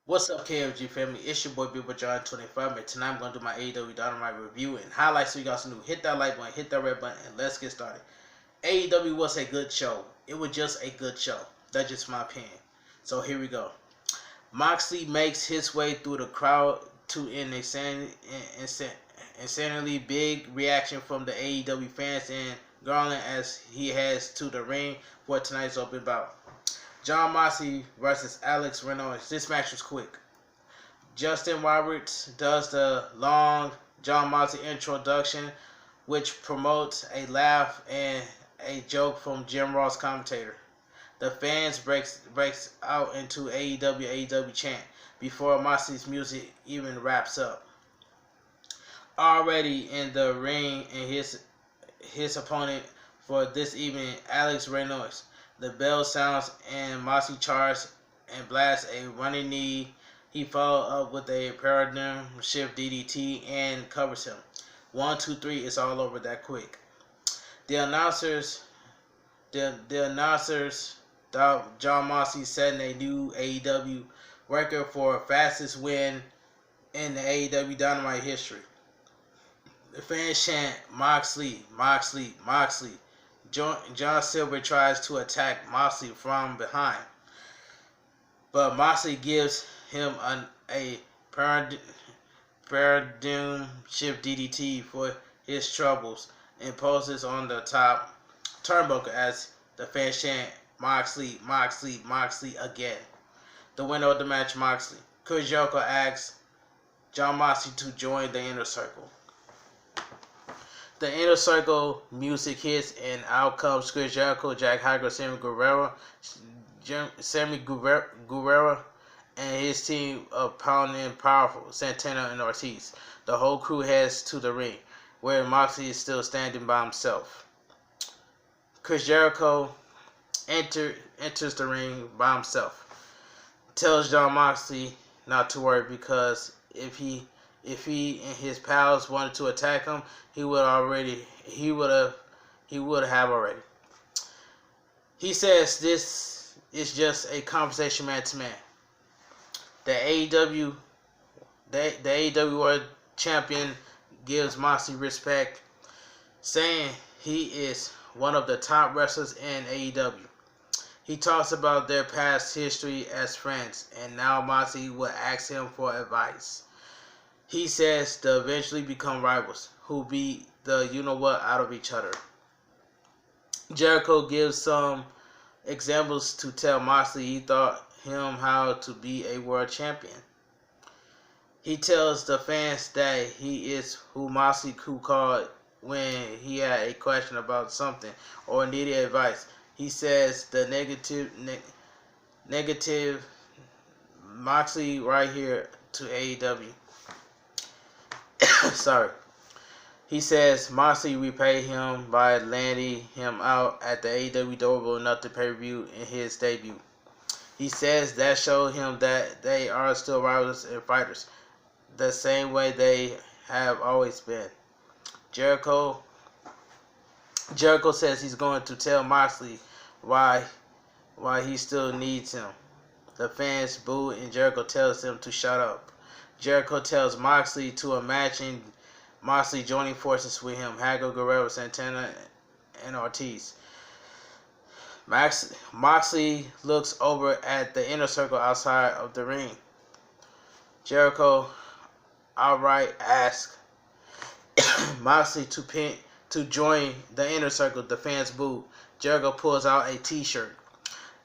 What's up, KFG family? It's your boy Bigboyjonnytwentyfive, and tonight I'm going to do my AEW Dynamite review and highlights so you guys can hit that like button, hit that red button, and let's get started. AEW was a good show. It was just a good show. That's just my opinion. So here we go. Moxley makes his way through the crowd to an insanely big reaction from the AEW fans and Garland as he heads to the ring for tonight's open bout. Jon Moxley versus Alex Reynolds. This match was quick. Justin Roberts does the long Jon Moxley introduction, which promotes a laugh and a joke from Jim Ross commentator. The fans breaks out into AEW chant before Moxley's music even wraps up. Already in the ring and his opponent for this evening, Alex Reynolds. The bell sounds and Moxley charges and blasts a running knee. He followed up with a paradigm shift DDT and covers him. 1, 2, 3. It's all over that quick. The announcers thought Jon Moxley setting a new AEW record for fastest win in the AEW Dynamite history. The fans chant Moxley, Moxley, Moxley. John Silver tries to attack Moxley from behind, but Moxley gives him a paradigm shift DDT for his troubles and poses on the top turnbuckle as the fans chant Moxley, Moxley, Moxley again. The winner of the match, Moxley. Chris Jericho asks Jon Moxley to join the Inner Circle. The Inner Circle music hits and out comes Chris Jericho, Jack Hager, Sammy Guevara, and his team of pounding powerful Santana and Ortiz. The whole crew heads to the ring, where Moxley is still standing by himself. Chris Jericho enters the ring by himself. Tells Jon Moxley not to worry because if he and his pals wanted to attack him, he would have already. He says this is just a conversation man to man. The AEW World Champion gives Moxley respect, saying he is one of the top wrestlers in AEW. He talks about their past history as friends, and now Moxley will ask him for advice. He says they'll eventually become rivals who beat the you-know-what out of each other. Jericho gives some examples to tell Moxley he taught him how to be a world champion. He tells the fans that he is who Moxley called when he had a question about something or needed advice. He says the negative Moxley right here to AEW. Sorry. He says Moxley repaid him by landing him out at the AEW AEWONTNT pay-per-view in his debut. He says that showed him that they are still rivals and fighters, the same way they have always been. Jericho says he's going to tell Moxley why he still needs him. The fans boo and Jericho tells them to shut up. Jericho tells Moxley to imagine Moxley joining forces with him, Hager, Guerrero, Santana, and Ortiz. Moxley looks over at the Inner Circle outside of the ring. Jericho outright asks Moxley to join the Inner Circle. The fans boo. Jericho pulls out a t-shirt.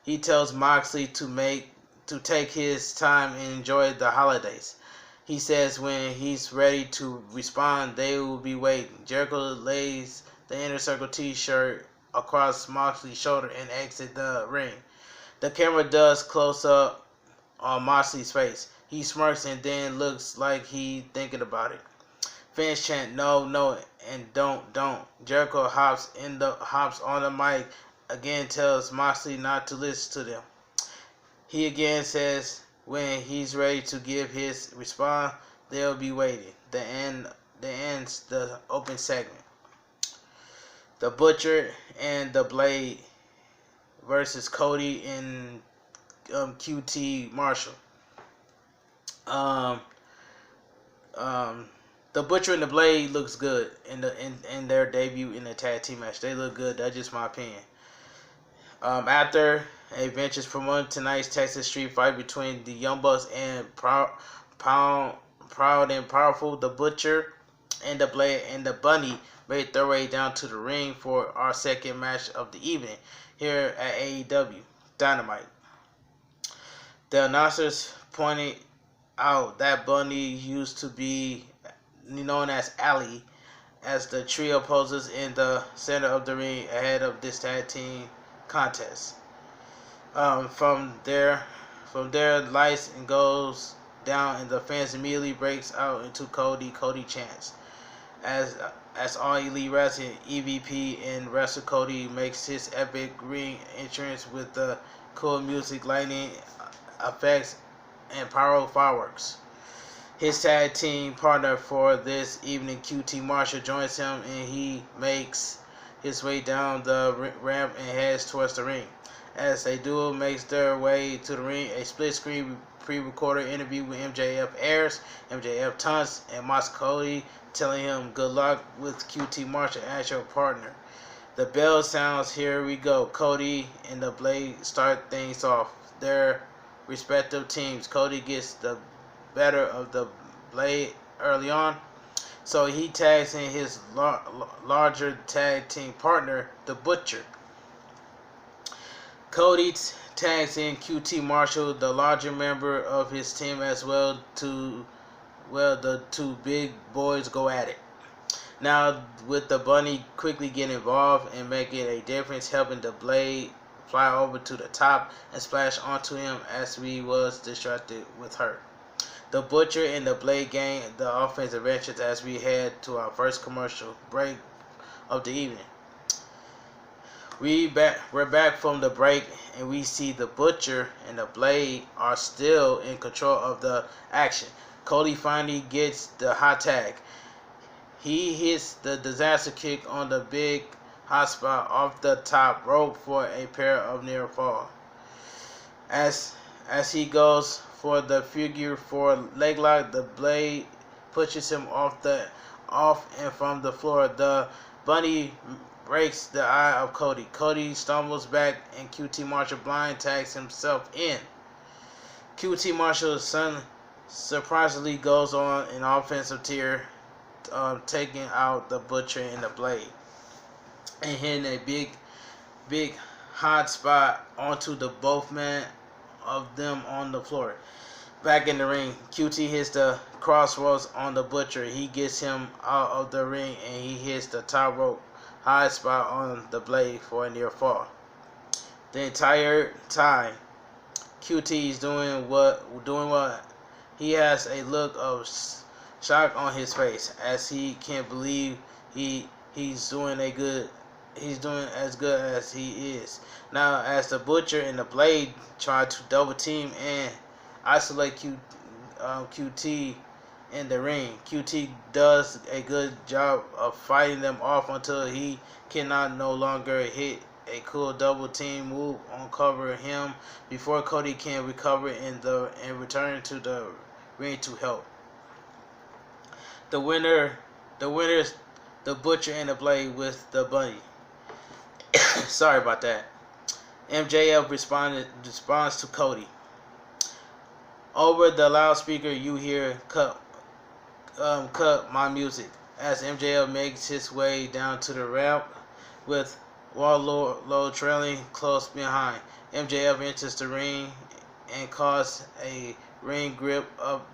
He tells Moxley to take his time and enjoy the holidays. He says when he's ready to respond, they will be waiting. Jericho lays the Inner Circle t-shirt across Moxley's shoulder and exits the ring. The camera does close up on Moxley's face. He smirks and then looks like he's thinking about it. Fans chant no, no, and don't. Jericho hops on the mic again, tells Moxley not to listen to them. He again says when he's ready to give his response, they'll be waiting. The ends the open segment. The Butcher and the Blade versus Cody and QT Marshall. Um, um, the Butcher and the Blade looks good in their debut in the tag team match. They look good. That's just my opinion. After a ventures promoted tonight's Texas Street Fight between the Young Bucks and Proud and Powerful, the Butcher and the Blade and the Bunny made their way down to the ring for our second match of the evening here at AEW Dynamite. The announcers pointed out that Bunny used to be known as Ali, as the trio poses in the center of the ring ahead of this tag team contest. From there, lights and goes down, and the fans immediately breaks out into Cody chants. As All Elite Wrestling EVP and Wrestler Cody makes his epic ring entrance with the cool music, lightning effects, and pyro fireworks. His tag team partner for this evening, QT Marshall, joins him, and he makes his way down the ramp and heads towards the ring. As a duo makes their way to the ring, a split-screen pre-recorded interview with MJF airs. MJF taunts and mocks Cody, telling him good luck with QT Marshall as your partner. The bell sounds. Here we go. Cody and the Blade start things off. Their respective teams. Cody gets the better of the Blade early on, so he tags in his larger tag team partner, the Butcher. Cody tags in QT Marshall, the larger member of his team, as well. The two big boys go at it. Now, with the Bunny quickly getting involved and making a difference, helping the Blade fly over to the top and splash onto him as he was distracted with her. The Butcher and the Blade gain the offensive advantage as we head to our first commercial break of the evening. We're back from the break, and we see the Butcher and the Blade are still in control of the action. Cody finally gets the hot tag. He hits the disaster kick on the big hot spot off the top rope for a pair of near fall. As he goes for the figure 4 leg lock, the Blade pushes him off and from the floor. The Bunny breaks the eye of Cody. Cody stumbles back, and QT Marshall blind tags himself in. QT Marshall surprisingly goes on an offensive tear, taking out the Butcher and the Blade and hitting a big hot spot onto the both men of them on the floor. Back in the ring, QT hits the crossroads on the Butcher. He gets him out of the ring, and he hits the top rope high spot on the Blade for a near fall. The entire time, QT is doing what he has a look of shock on his face, as he can't believe he's doing as good as he is. Now, as the Butcher and the Blade try to double team and isolate QT in the ring, QT does a good job of fighting them off until he cannot no longer hit a cool double team move on cover him before Cody can recover and return to the ring to help. The winners, the Butcher and the Blade with the Bunny. Sorry about that. MJF responds to Cody. Over the loudspeaker, you hear cut my music, as MJF makes his way down to the ramp with Wardlow trailing close behind. MJF enters the ring and calls a ring grip up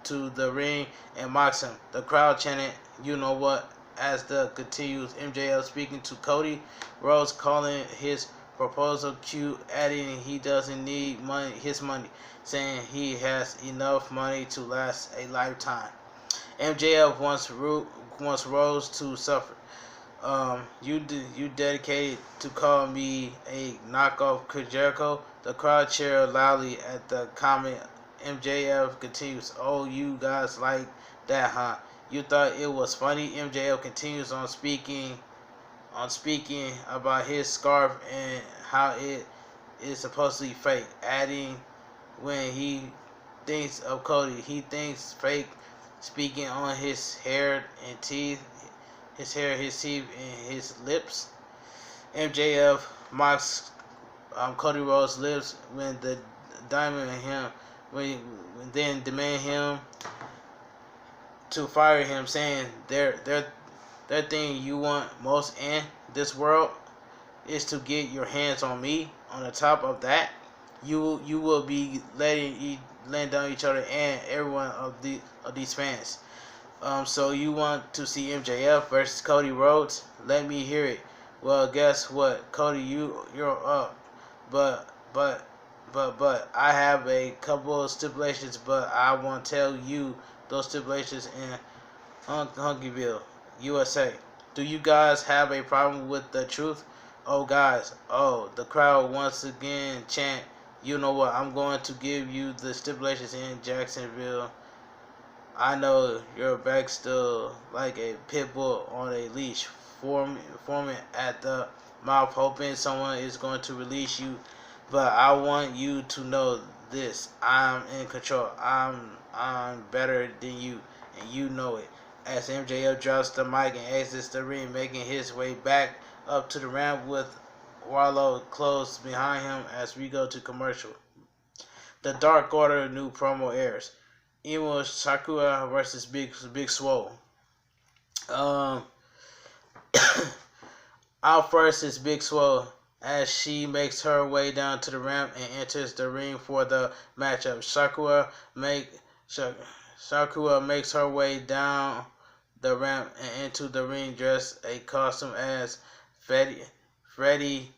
to the ring and mocks him. The crowd chanted, "You know what?" as the continues. MJF speaking to Cody Rhodes, calling his proposal cute, adding he doesn't need his money, saying he has enough money to last a lifetime. MJF wants Rhodes to suffer. You dedicated to call me a knockoff Chris Jericho? The crowd cheered loudly at the comment. MJF continues, "Oh, you guys like that, huh? You thought it was funny?" MJF continues on speaking about his scarf and how it is supposedly fake, adding when he thinks of Cody. He thinks fake speaking on his hair and teeth, his hair, his teeth, and his lips. MJF mocks Cody Rhodes' lips when the Diamond and him, when then demand him to fire him, saying their thing you want most in this world is to get your hands on me. On the top of that, you will be letting down each other and everyone of these fans. So you want to see MJF versus Cody Rhodes? Let me hear it. Well, guess what, Cody, you're up, but I have a couple of stipulations, but I won't tell you those stipulations in Hunkyville, USA. Do you guys have a problem with the truth? Oh, guys, the crowd once again chant, you know what, I'm going to give you the stipulations in Jacksonville. I know your back still like a pit bull on a leash, forming at the mouth, hoping someone is going to release you. But I want you to know this: I'm in control. I'm better than you, and you know it. As MJF drops the mic and exits the ring, making his way back up to the ramp with Warlow close behind him as we go to commercial. The Dark Order new promo airs. Emo Sakura versus Big Swole. Out first is Big Swole as she makes her way down to the ramp and enters the ring for the matchup. Sakura makes her way down the ramp and into the ring dressed a costume as Freddie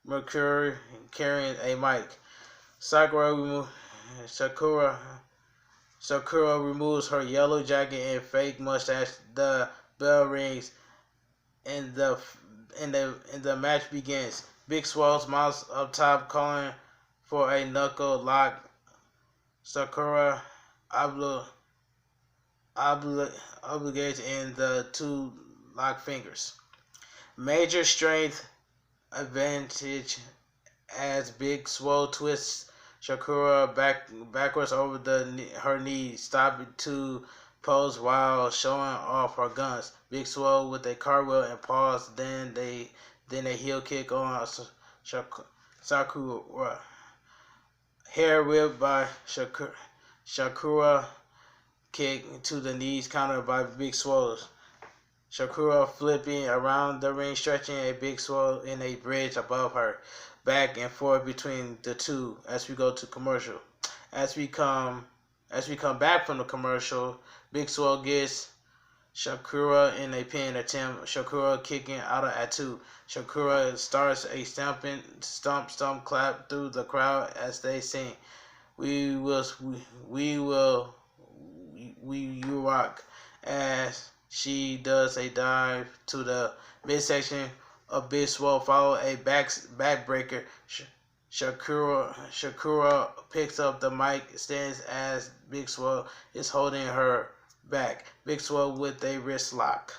Mercury carrying a mic. Sakura removes her yellow jacket and fake mustache. The bell rings and the match begins. Big Swole's mouse up top calling for a knuckle lock. Sakura obligates in the two lock fingers. Major strength advantage as Big Swole twists Sakura backwards over her knees, stopping to pose while showing off her guns. Big Swole with a cartwheel and pause, then a heel kick on Sakura. Hair whipped by Sakura kick to the knees, countered by Big Swole. Sakura flipping around the ring, stretching a Big Swole in a bridge above her. Back and forth between the two as we go to commercial. As we come back from the commercial, Big Swole gets Sakura in a pin attempt. Sakura kicking out at 2. Sakura starts a stomp clap through the crowd as they sing, you rock, as she does a dive to the midsection of Big Swole, follow a backbreaker. Sakura picks up the mic, stands as Big Swole is holding her back. Big Swole with a wrist lock.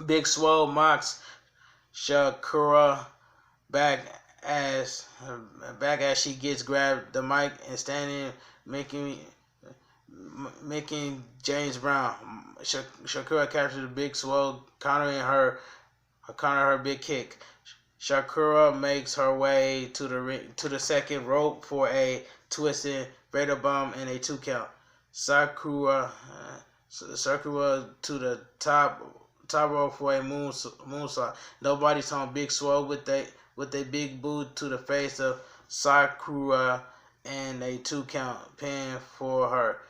Big Swole mocks Sakura back as she gets grabbed the mic and standing, making James Brown. Sakura captures Big Swole, countering her big kick. Sakura makes her way to the second rope for a twisted Raider bomb and a 2 count. Sakura to the top rope for a moonsault. Nobody's on Big Swole with a big boot to the face of Sakura and a 2 count pin for her.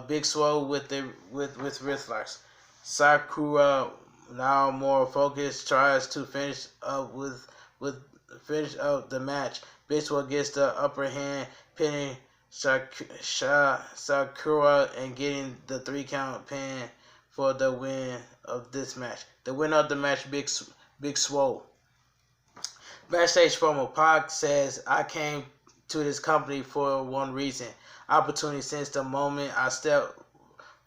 Big Swole with wrist locks. Sakura, now more focused, tries to finish up the match. Big Swole gets the upper hand, pinning Sakura and getting the 3 count pin for the win of this match. The winner of the match, Big Swole. Backstage promo. Pac says, I came to this company for one reason. Opportunity. Since the moment I stepped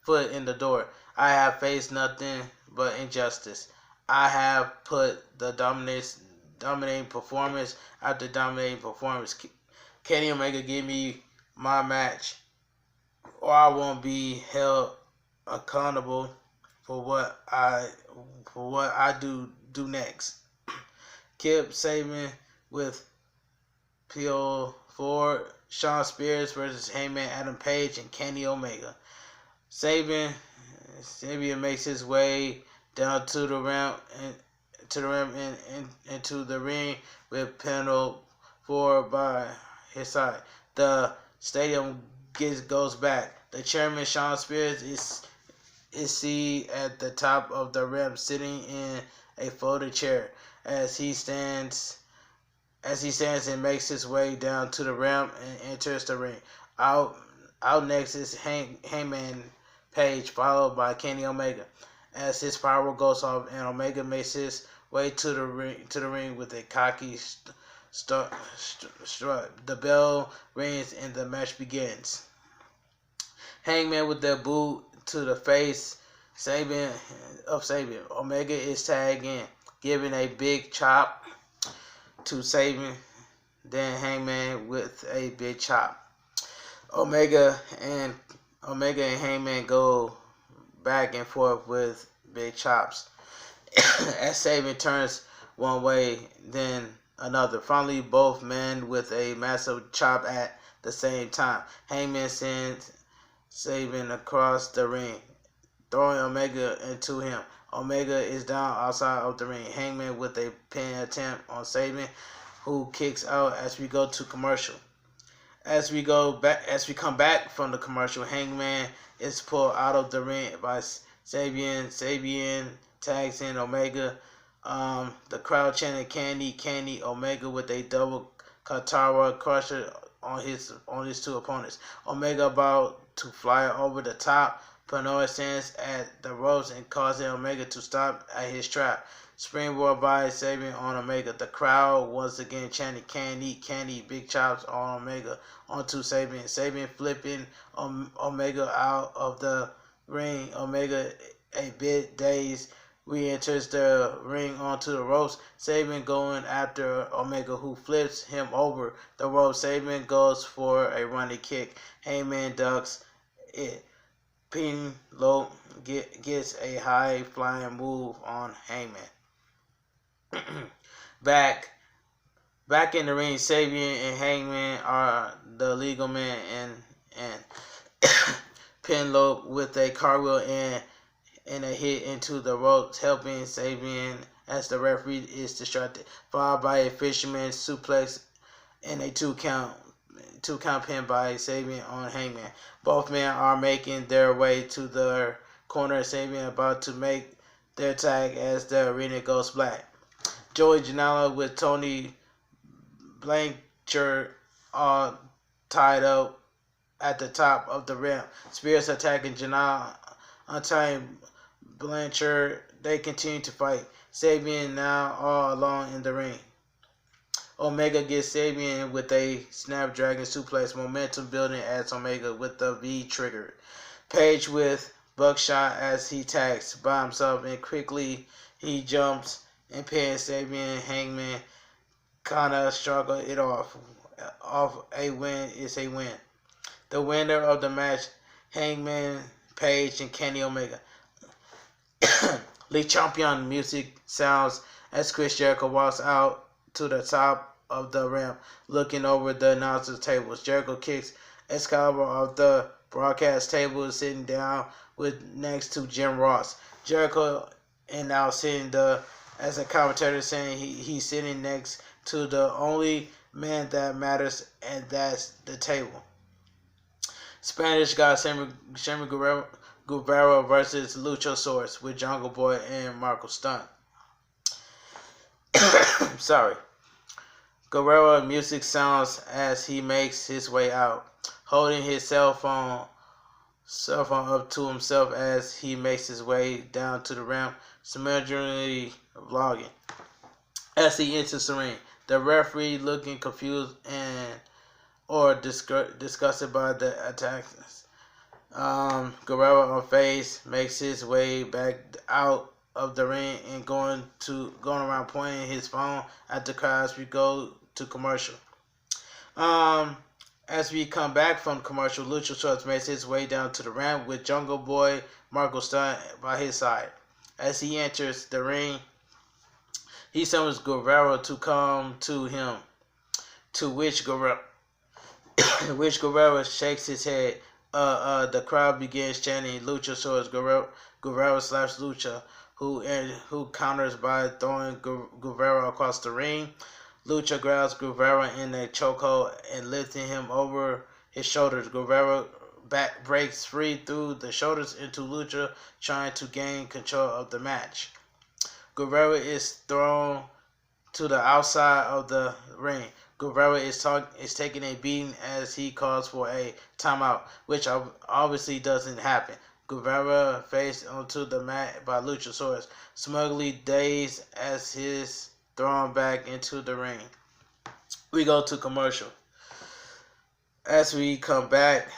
foot in the door, I have faced nothing but injustice. I have put the dominating performance after dominating performance. Kenny Omega give me my match, or I won't be held accountable for what I do next. Kip Sabian with PO4, Shawn Spears versus Heyman Adam Page and Kenny Omega. Sabian makes his way down to the ramp and into the ring with Panel 4 by his side. The stadium goes back. The chairman Shawn Spears is seated at the top of the ramp, sitting in a folded chair as he stands and makes his way down to the ramp and enters the ring. Out next is Heyman Page, followed by Kenny Omega. As his power goes off and Omega makes his way to the ring with a cocky strut. The bell rings and the match begins. Hangman with the boot to the face of Sabian. Omega is tagged in, giving a big chop to Sabian. Then Hangman with a big chop. Omega and Hangman go back and forth with big chops. As Sabian turns one way, then another. Finally, both men with a massive chop at the same time. Hangman sends Sabian across the ring, throwing Omega into him. Omega is down outside of the ring. Hangman with a pin attempt on Sabian, who kicks out as we go to commercial. As we come back from the commercial, Hangman is pulled out of the ring by Sabian. Sabian tags in Omega. The crowd chanting Candy, Omega with a double Katara crusher on his two opponents. Omega about to fly over the top. Panoa stands at the ropes and causes Omega to stop at his trap. Springboard by Sabian on Omega. The crowd once again chanting Candy, big chops on Omega onto Sabian. Sabian flipping Omega out of the ring. Omega, a bit dazed, re-enters the ring onto the ropes. Sabian going after Omega, who flips him over the ropes. Sabian goes for a running kick. Heyman ducks it. Penelope gets a high flying move on Heyman. Back in the ring, Sabian and Hangman are the legal men, and Penelope with a cartwheel and a hit into the ropes, helping Sabian as the referee is distracted, followed by a fisherman suplex and a two count pin by Sabian on Hangman. Both men are making their way to the corner. Sabian about to make their tag as the arena goes black. Joey Janela with Tony Blanchard all tied up at the top of the ramp. Spears attacking Janela, untying Blanchard. They continue to fight. Sabian now all alone in the ring. Omega gets Sabian with a Snapdragon suplex. Momentum building as Omega with the V triggered. Page with buckshot as he tags by himself, and quickly he jumps and pins Sabian. Hangman kinda struggle it off. A win is a win. The winner of the match, Hangman Page and Kenny Omega. Le Champion music sounds as Chris Jericho walks out to the top of the ramp, looking over the announcer's tables. Jericho kicks Excalibur off the broadcast table, sitting down next to Jim Ross. Jericho and now sitting as a commentator, saying he's sitting next to the only man that matters, and that's the table. Spanish guy Sammy Guevara versus Luchasaurus with Jungle Boy and Marco Stunt. Sorry. Guerrero music sounds as he makes his way out, holding his cell phone up to himself as he makes his way down to the ramp, similarly vlogging. As he enters the ring, the referee looking confused or disgusted by the attacks. Guerrero on face makes his way back out of the ring and going around pointing his phone at the crowd as we go to commercial. As we come back from commercial, Luchasaurus makes his way down to the ramp with Jungle Boy Marco Stunt by his side. As he enters the ring, he summons Guerrero to come to him, to which Guerrero shakes his head. The crowd begins chanting Luchasaurus Guerrero slash Lucha, who counters by throwing Guerrero across the ring. Lucha grabs Guerrero in a chokehold and lifting him over his shoulders. Guerrero breaks free through the shoulders into Lucha, trying to gain control of the match. Guerrero is thrown to the outside of the ring. Guerrero is taking a beating as he calls for a timeout, which obviously doesn't happen. Guerrero faced onto the mat by Luchasaurus, smugly dazed as he's thrown back into the ring. We go to commercial. As we come back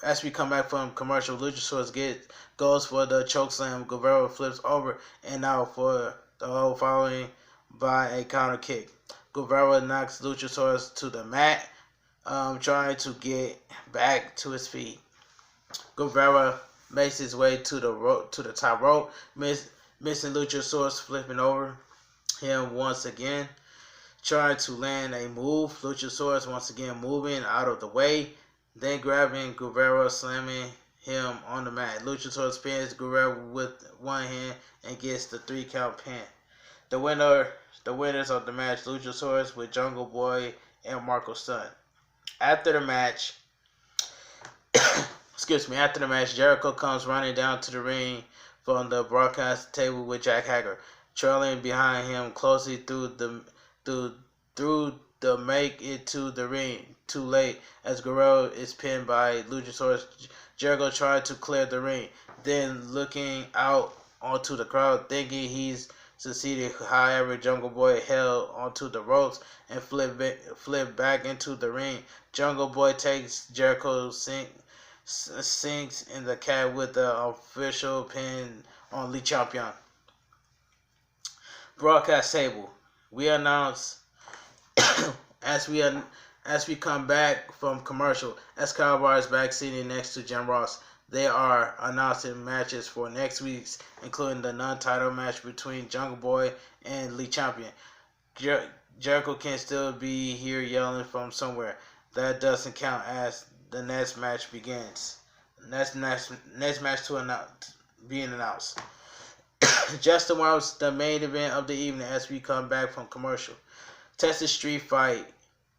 from commercial, Luchasaurus goes for the chokeslam. Guerrero flips over and out for the whole following by a counter kick. Guerrero knocks Luchasaurus to the mat, trying to get back to his feet. Guerrero makes his way to the top rope, missing Luchasaurus, flipping over him once again, trying to land a move. Luchasaurus once again moving out of the way, then grabbing Guerrero, slamming him on the mat. Luchasaurus pins Guerrero with one hand and gets the 3-count pin. The winners of the match, Luchasaurus with Jungle Boy and Marco Stunt. After the match, Jericho comes running down to the ring from the broadcast table with Jack Hager, trailing behind him closely through the make it to the ring. Too late, as Guerrero is pinned by Luchasaurus. Jericho tried to clear the ring, then looking out onto the crowd, thinking he's succeeded. However, Jungle Boy held onto the ropes and flipped back into the ring. Jungle Boy takes Jericho, sinks in the cat with the official pin on Le Champion. Broadcast table. We announce as we come back from commercial, Escobar is back sitting next to Jim Ross. They are announcing matches for next week's, including the non-title match between Jungle Boy and Le Champion. Jericho can still be here yelling from somewhere. That doesn't count as the next match begins. Next match being announced. Just tomorrow's the main event of the evening as we come back from commercial. Texas Street Fight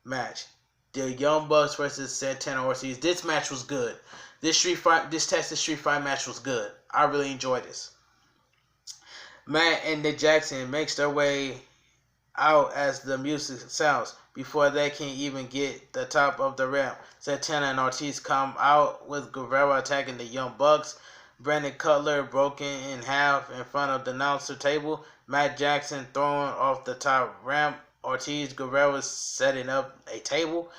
match. The Young Bucks versus Santana Ortiz. This match was good. This Texas Street Fight match was good. I really enjoyed this. Matt and Nick Jackson makes their way out as the music sounds. Before they can even get the top of the ramp, Santana and Ortiz come out with Guerrero attacking the Young Bucks. Brandon Cutler broken in half in front of the announcer table. Matt Jackson thrown off the top ramp. Ortiz, Guerrero setting up a table.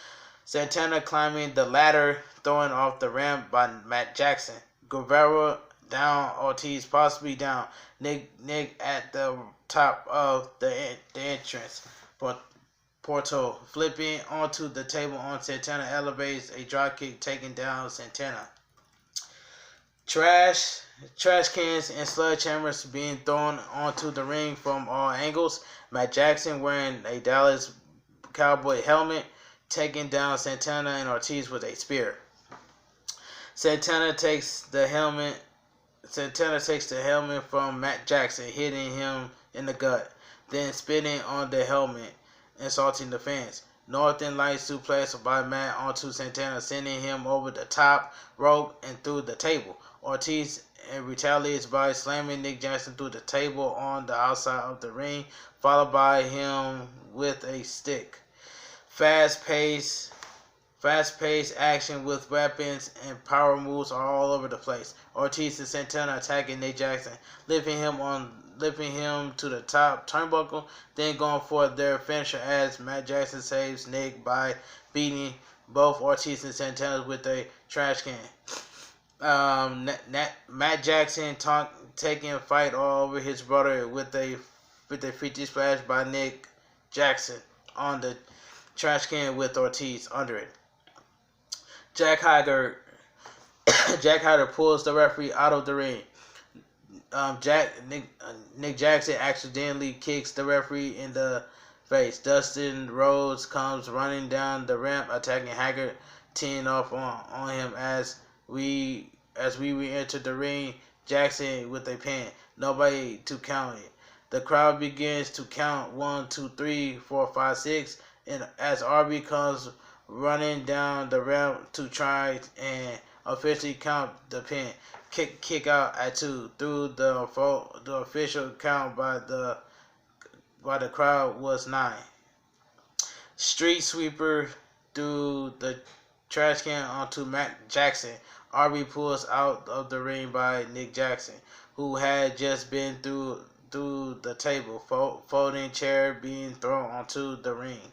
Santana climbing the ladder, throwing off the ramp by Matt Jackson. Guerrero down, Ortiz possibly down. Nick at the top of the entrance portal, flipping onto the table on Santana, elevates a dropkick, taking down Santana. Trash cans and sledgehammers being thrown onto the ring from all angles. Matt Jackson wearing a Dallas Cowboy helmet, taking down Santana and Ortiz with a spear. Santana takes the helmet from Matt Jackson, hitting him in the gut, then spitting on the helmet, insulting the fans. Northern Light suplex by Matt onto Santana, sending him over the top rope and through the table. Ortiz retaliates by slamming Nick Jackson through the table on the outside of the ring, followed by him with a stick. Fast-paced action with weapons and power moves are all over the place. Ortiz and Santana attacking Nick Jackson, lifting him to the top turnbuckle, then going for their finisher as Matt Jackson saves Nick by beating both Ortiz and Santana with a trash can. Matt Jackson taking a fight all over his brother with a 50 splash by Nick Jackson on the trash can with Ortiz under it. Jack Hager pulls the referee out of the ring. Nick Jackson accidentally kicks the referee in the face. Dustin Rhodes comes running down the ramp, attacking Hager, teeing off on him as we re-enter the ring. Jackson with a pin. Nobody to count it. The crowd begins to count 1, 2, 3, 4, 5, 6, and as RB comes running down the ramp to try and officially count the pin. Kick out at 2 through the official count by the crowd was 9. Street sweeper through the trash can onto Matt Jackson. RB pulls out of the ring by Nick Jackson, who had just been through the table. Folding chair being thrown onto the ring.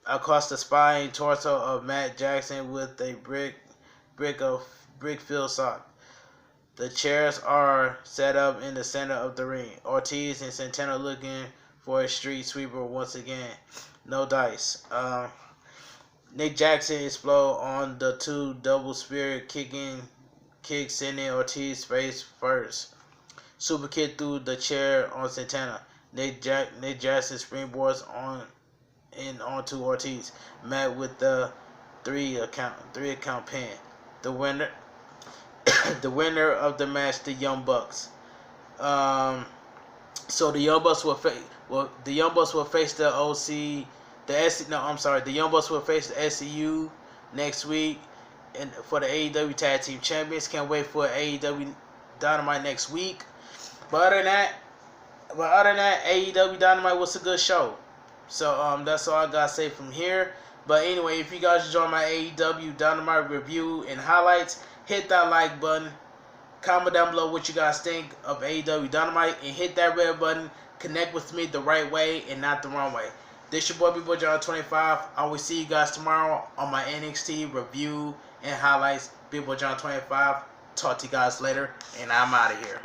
Across the spine torso of Matt Jackson with a brick filled sock. The chairs are set up in the center of the ring. Ortiz and Santana looking for a street sweeper once again. No dice. Nick Jackson explode on the 2 double spear kick sending Ortiz face first. Super kick through the chair on Santana. Nick Jackson springboards onto Ortiz. Met with the 3 count pin. The winner of the match, the Young Bucks. So the Young Bucks will face the OC. The Young Bucks will face the SCU next week, and for the AEW Tag Team Champions. Can't wait for AEW Dynamite next week. But other than that, AEW Dynamite was a good show. So that's all I gotta say from here. But anyway, if you guys enjoy my AEW Dynamite review and highlights, hit that like button. Comment down below what you guys think of AEW Dynamite, and hit that red button. Connect with me the right way and not the wrong way. This your boy Bigboyjonnytwentyfive. I will see you guys tomorrow on my NXT review and highlights. Bigboyjonnytwentyfive. Talk to you guys later, and I'm out of here.